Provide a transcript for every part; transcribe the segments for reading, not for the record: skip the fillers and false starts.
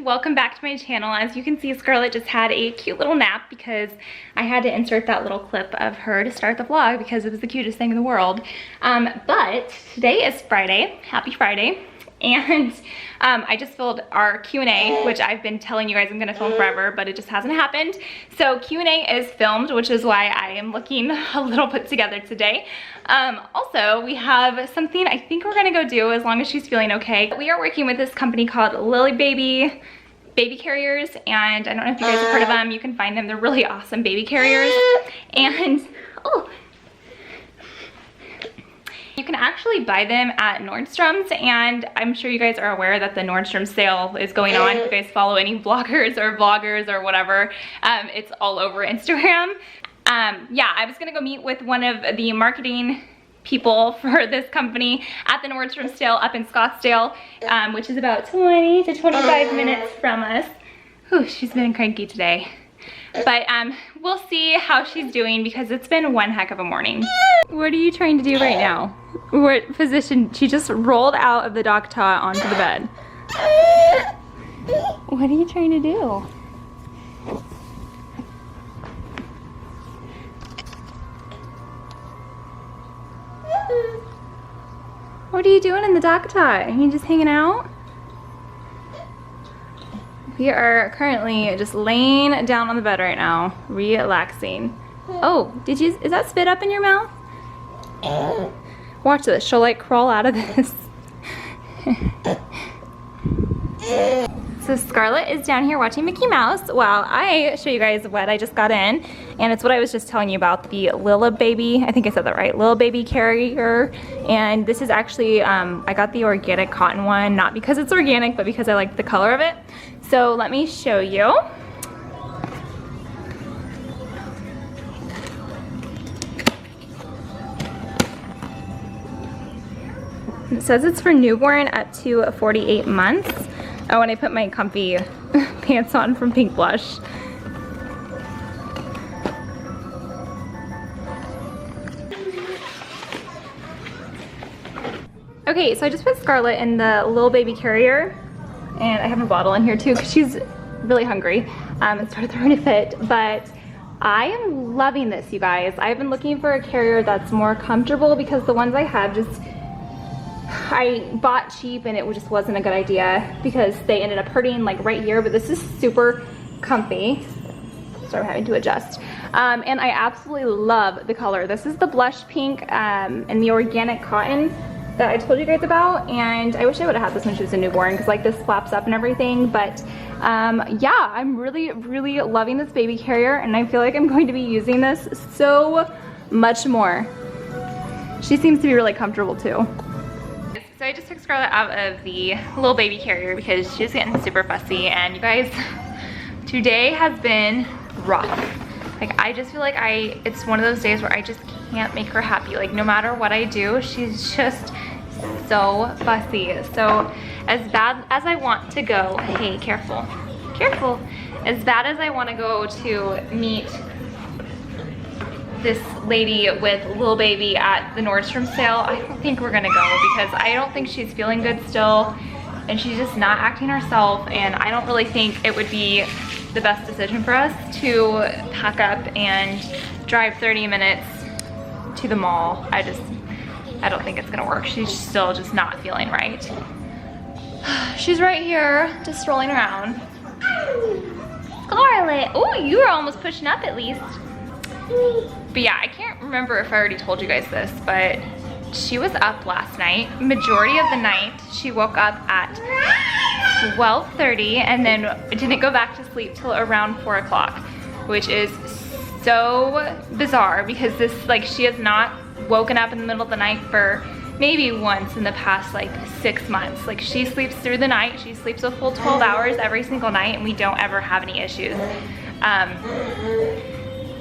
welcome back to my channel. As you can see, Scarlett just had a cute little nap because I had to insert that little clip of her to start the vlog because it was the cutest thing in the world. But today is Friday, happy Friday. And I just filmed our Q&A, which I've been telling you guys I'm gonna film forever, but it just hasn't happened. So Q&A is filmed, which is why I am looking a little put together today. Also, we have something I think we're gonna go do as long as she's feeling okay. We are working with this company called Lillebaby baby carriers, and I don't know if you guys have heard of them. You can find them, they're really awesome baby carriers. And, oh, you can actually buy them at Nordstrom's, and I'm sure you guys are aware that the Nordstrom sale is going on. If you guys follow any bloggers or vloggers or whatever, it's all over Instagram. Yeah, I was gonna go meet with one of the marketing people for this company at the Nordstrom sale up in Scottsdale, which is about 20 to 25 minutes from us. Whew, she's been cranky today. But we'll see how she's doing because it's been one heck of a morning. What are you trying to do right now? What position? She just rolled out of the dog tot onto the bed. What are you trying to do? What are you doing in the dog tot? Are you just hanging out? We are currently just laying down on the bed right now, relaxing. Oh, is that spit up in your mouth? Watch this, she'll like crawl out of this. So Scarlett is down here watching Mickey Mouse while I show you guys what I just got in. And it's what I was just telling you about, the Lillebaby, I think I said that right, Lillebaby carrier. And this is actually, I got the organic cotton one, not because it's organic, but because I like the color of it. So let me show you. It says it's for newborn up to 48 months. Oh, and I put my comfy pants on from Pink Blush. Okay, so I just put Scarlett in the Lillebaby carrier, and I have a bottle in here too because she's really hungry and started throwing a fit. But I am loving this, you guys. I've been looking for a carrier that's more comfortable because the ones I have I bought cheap and it just wasn't a good idea because they ended up hurting like right here, but this is super comfy. So I'm having to adjust. And I absolutely love the color. This is the blush pink and the organic cotton that I told you guys about, and I wish I would have had this when she was a newborn because like this flaps up and everything. But yeah, I'm really loving this baby carrier, and I feel like I'm going to be using this so much more. She seems to be really comfortable too. So I just took Scarlett out of the Lillebaby carrier because she's getting super fussy, and you guys, today has been rough. Like I just feel like it's one of those days where I just can't make her happy. Like no matter what I do, she's just so fussy. So as bad as I want to go, hey, careful, careful. As bad as I want to go to meet this lady with Lillebaby at the Nordstrom sale, I don't think we're gonna go because I don't think she's feeling good still, and she's just not acting herself, and I don't really think it would be the best decision for us to pack up and drive 30 minutes to the mall. I don't think it's gonna work. She's still just not feeling right. She's right here, just strolling around. Scarlett, oh, you were almost pushing up at least. But yeah, I can't remember if I already told you guys this, but she was up last night. Majority of the night, she woke up at 12:30 and then didn't go back to sleep till around 4 o'clock, which is so bizarre because she has not woken up in the middle of the night for maybe once in the past like 6 months. Like she sleeps through the night, she sleeps a full 12 hours every single night, and we don't ever have any issues.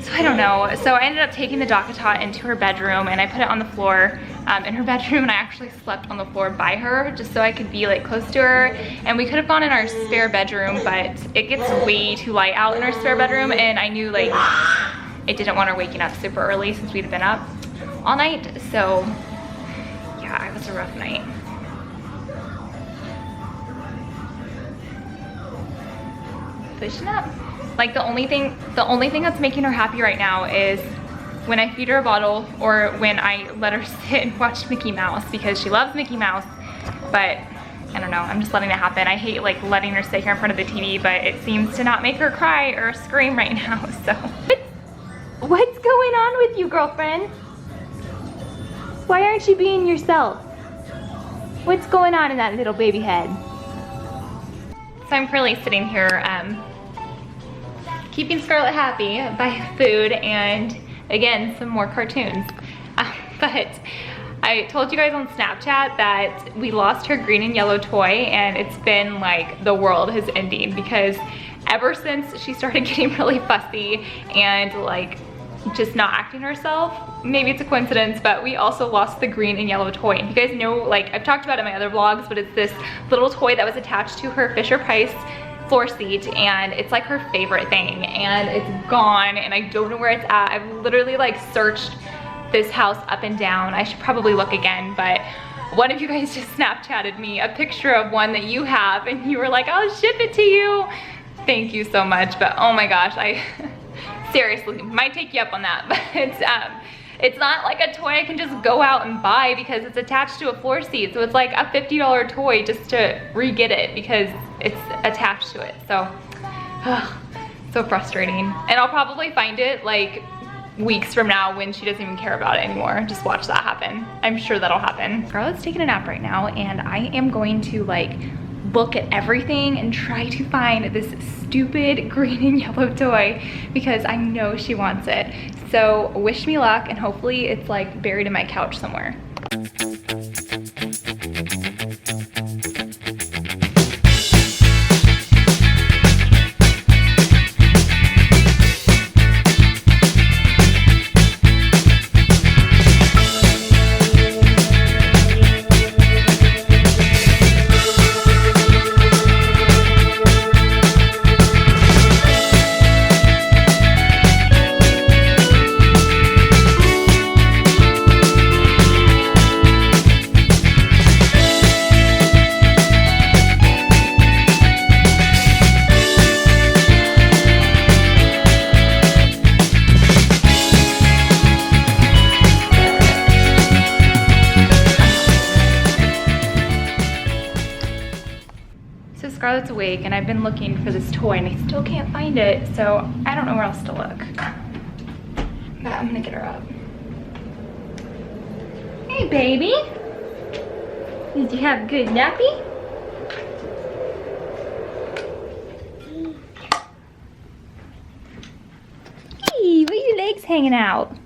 So I don't know. So I ended up taking the Docatot into her bedroom, and I put it on the floor in her bedroom, and I actually slept on the floor by her just so I could be like close to her. And we could have gone in our spare bedroom, but it gets way too light out in our spare bedroom, and I knew like I didn't want her waking up super early since we'd been up all night. So yeah, it was a rough night. pushing up. Like the only thing that's making her happy right now is when I feed her a bottle or when I let her sit and watch Mickey Mouse, because she loves Mickey Mouse. But I don't know, I'm just letting it happen. I hate like letting her sit here in front of the TV, but it seems to not make her cry or scream right now, so. What's going on with you, girlfriend? Why aren't you being yourself? What's going on in that little baby head? So I'm currently sitting here keeping Scarlett happy by food and again, some more cartoons. But I told you guys on Snapchat that we lost her green and yellow toy, and it's been like the world is ending, because ever since she started getting really fussy and like just not acting herself, maybe it's a coincidence, but we also lost the green and yellow toy. And you guys know, like I've talked about it in my other vlogs, but it's this little toy that was attached to her Fisher-Price floor seat, and it's like her favorite thing, and it's gone and I don't know where it's at. I've literally like searched this house up and down. I should probably look again, but one of you guys just Snapchatted me a picture of one that you have, and you were like, I'll ship it to you. Thank you so much, but oh my gosh, I seriously might take you up on that. But it's not like a toy I can just go out and buy because it's attached to a floor seat. So it's like a $50 toy just to re-get it because it's attached to it. So, so frustrating. And I'll probably find it like weeks from now when she doesn't even care about it anymore. Just watch that happen. I'm sure that'll happen. Scarlett's taking a nap right now, and I am going to like look at everything and try to find this stupid green and yellow toy because I know she wants it. So wish me luck, and hopefully it's like buried in my couch somewhere. Scarlett's awake, and I've been looking for this toy and I still can't find it, so I don't know where else to look. But I'm gonna get her up. Hey baby! Did you have a good nappy? Hey, why are your legs hanging out?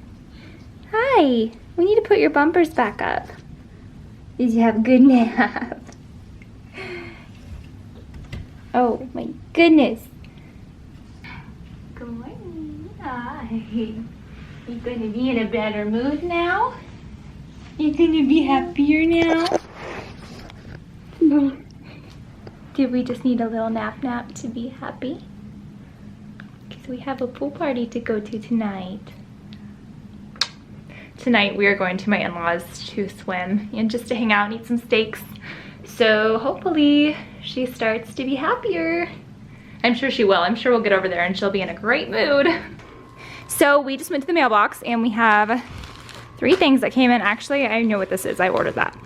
Hi, we need to put your bumpers back up. Did you have a good nap? Oh my goodness. Good morning. Hi. You gonna be in a better mood now? You gonna be happier now? Did we just need a little nap to be happy? Because we have a pool party to go to tonight. Tonight we are going to my in-laws to swim and just to hang out and eat some steaks. So hopefully she starts to be happier. I'm sure she will. I'm sure we'll get over there and she'll be in a great mood. So we just went to the mailbox and we have 3 things that came in. Actually, I know what this is. I ordered that.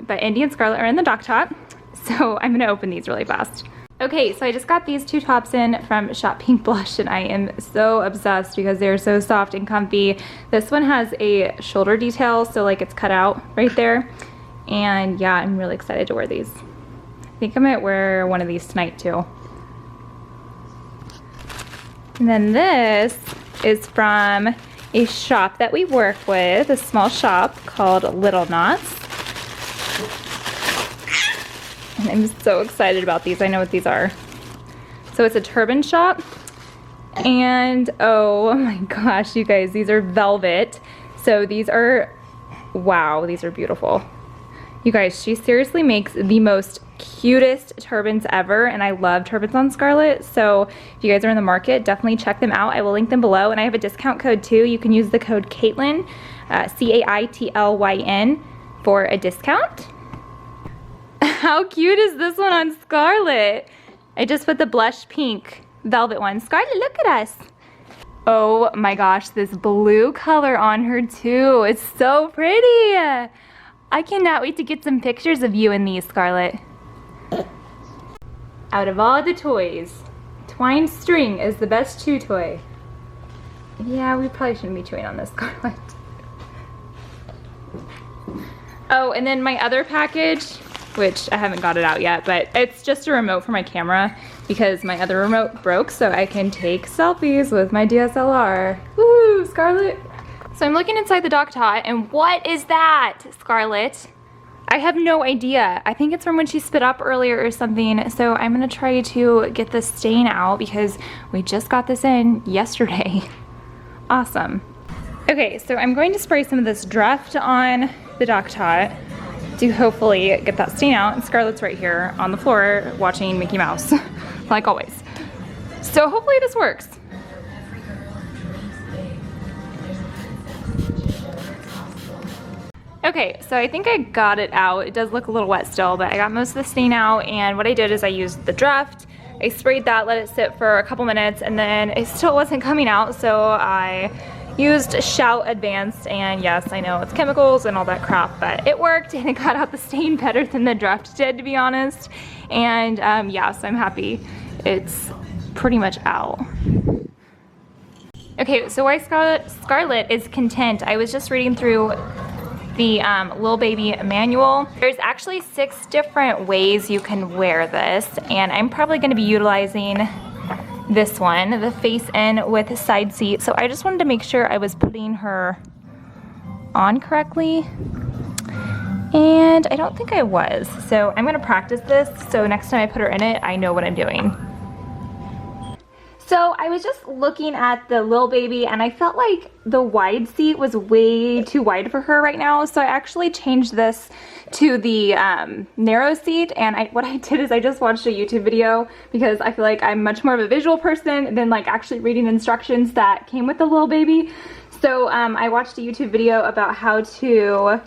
But Indy and Scarlett are in the dock top. So I'm gonna open these really fast. Okay, so I just got these 2 tops in from Shop Pink Blush, and I am so obsessed because they're so soft and comfy. This one has a shoulder detail, so like it's cut out right there. And yeah, I'm really excited to wear these. I think I might wear one of these tonight too. And then this is from a shop that we work with, a small shop called Little Knots. And I'm so excited about these. I know what these are. So it's a turban shop. And oh my gosh, you guys, these are velvet. So these are, wow, these are beautiful. You guys, she seriously makes the most cutest turbans ever, and I love turbans on Scarlett. So if you guys are in the market, definitely check them out. I will link them below, and I have a discount code too. You can use the code Caitlin, C-A-I-T-L-Y-N, for a discount. How cute is this one on Scarlett? I just put the blush pink velvet one. Scarlett, look at us. Oh my gosh, this blue color on her too. It's so pretty. I cannot wait to get some pictures of you in these, Scarlett. Out of all the toys, twine string is the best chew toy. Yeah, we probably shouldn't be chewing on this, Scarlett. Oh, and then my other package, which I haven't got it out yet, but it's just a remote for my camera because my other remote broke, so I can take selfies with my DSLR. Woo, Scarlett. So I'm looking inside the dock tot, and what is that, Scarlett? I have no idea. I think it's from when she spit up earlier or something, so I'm gonna try to get the stain out because we just got this in yesterday. Awesome. Okay, so I'm going to spray some of this Draft on the dock tot to hopefully get that stain out. And Scarlett's right here on the floor watching Mickey Mouse, like always. So hopefully this works. Okay, so I think I got it out. It does look a little wet still, but I got most of the stain out, and what I did is I used the Draft. I sprayed that, let it sit for a couple minutes, and then it still wasn't coming out, so I used Shout Advanced, and yes, I know it's chemicals and all that crap, but it worked, and it got out the stain better than the Draft did, to be honest. And yeah, so I'm happy it's pretty much out. Okay, so why Scarlett is content. I was just reading through the Lillebaby manual. There's actually 6 different ways you can wear this, and I'm probably gonna be utilizing this one, the face in with a side seat. So I just wanted to make sure I was putting her on correctly, and I don't think I was. So I'm gonna practice this, so next time I put her in it, I know what I'm doing. So I was just looking at the Lillebaby, and I felt like the wide seat was way too wide for her right now, so I actually changed this to the narrow seat. And what I did is I just watched a YouTube video because I feel like I'm much more of a visual person than like actually reading instructions that came with the Lillebaby. So I watched a YouTube video about how to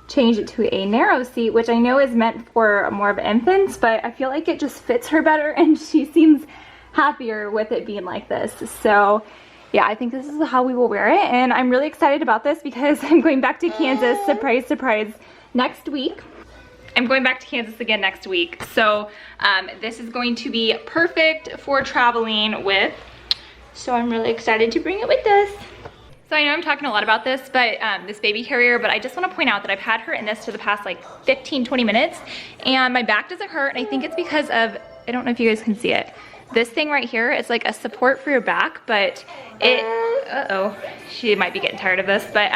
change it to a narrow seat, which I know is meant for more of infants, but I feel like it just fits her better, and she seems happier with it being like this. So yeah, I think this is how we will wear it, and I'm really excited about this because I'm going back to Kansas, surprise, surprise, next week. I'm going back to Kansas again next week. So this is going to be perfect for traveling with. So I'm really excited to bring it with us. So I know I'm talking a lot about this, but this baby carrier, but I just want to point out that I've had her in this for the past like 15-20 minutes, and my back doesn't hurt, and I think it's because of, I don't know if you guys can see it, this thing right here. It's like a support for your back, but it, uh-oh, she might be getting tired of this, but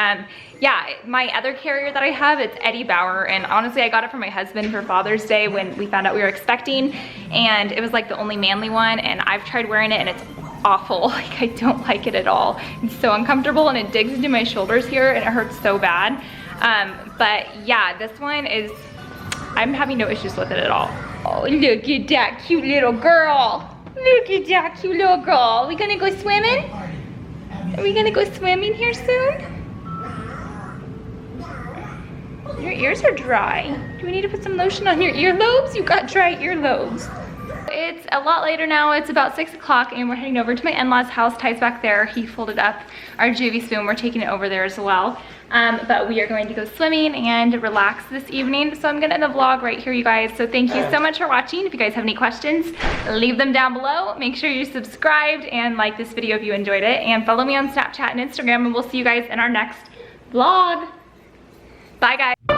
yeah, my other carrier that I have, it's Eddie Bauer, and honestly I got it from my husband for Father's Day when we found out we were expecting, and it was like the only manly one, and I've tried wearing it and it's awful. Like, I don't like it at all. It's so uncomfortable, and it digs into my shoulders here, and it hurts so bad. But yeah, this one is, I'm having no issues with it at all. Oh, look at that cute little girl. Look at that cute little girl. Are we gonna go swimming? Are we gonna go swimming here soon? Your ears are dry. Do we need to put some lotion on your earlobes? You got dry earlobes. It's a lot later now. It's about 6 o'clock, and we're heading over to my in-laws' house. Ty's back there. He folded up our juvie spoon. We're taking it over there as well. But we are going to go swimming and relax this evening. So I'm gonna end the vlog right here, you guys. So thank you so much for watching. If you guys have any questions, leave them down below. Make sure you're subscribed and like this video if you enjoyed it. And follow me on Snapchat and Instagram, and we'll see you guys in our next vlog. Bye, guys.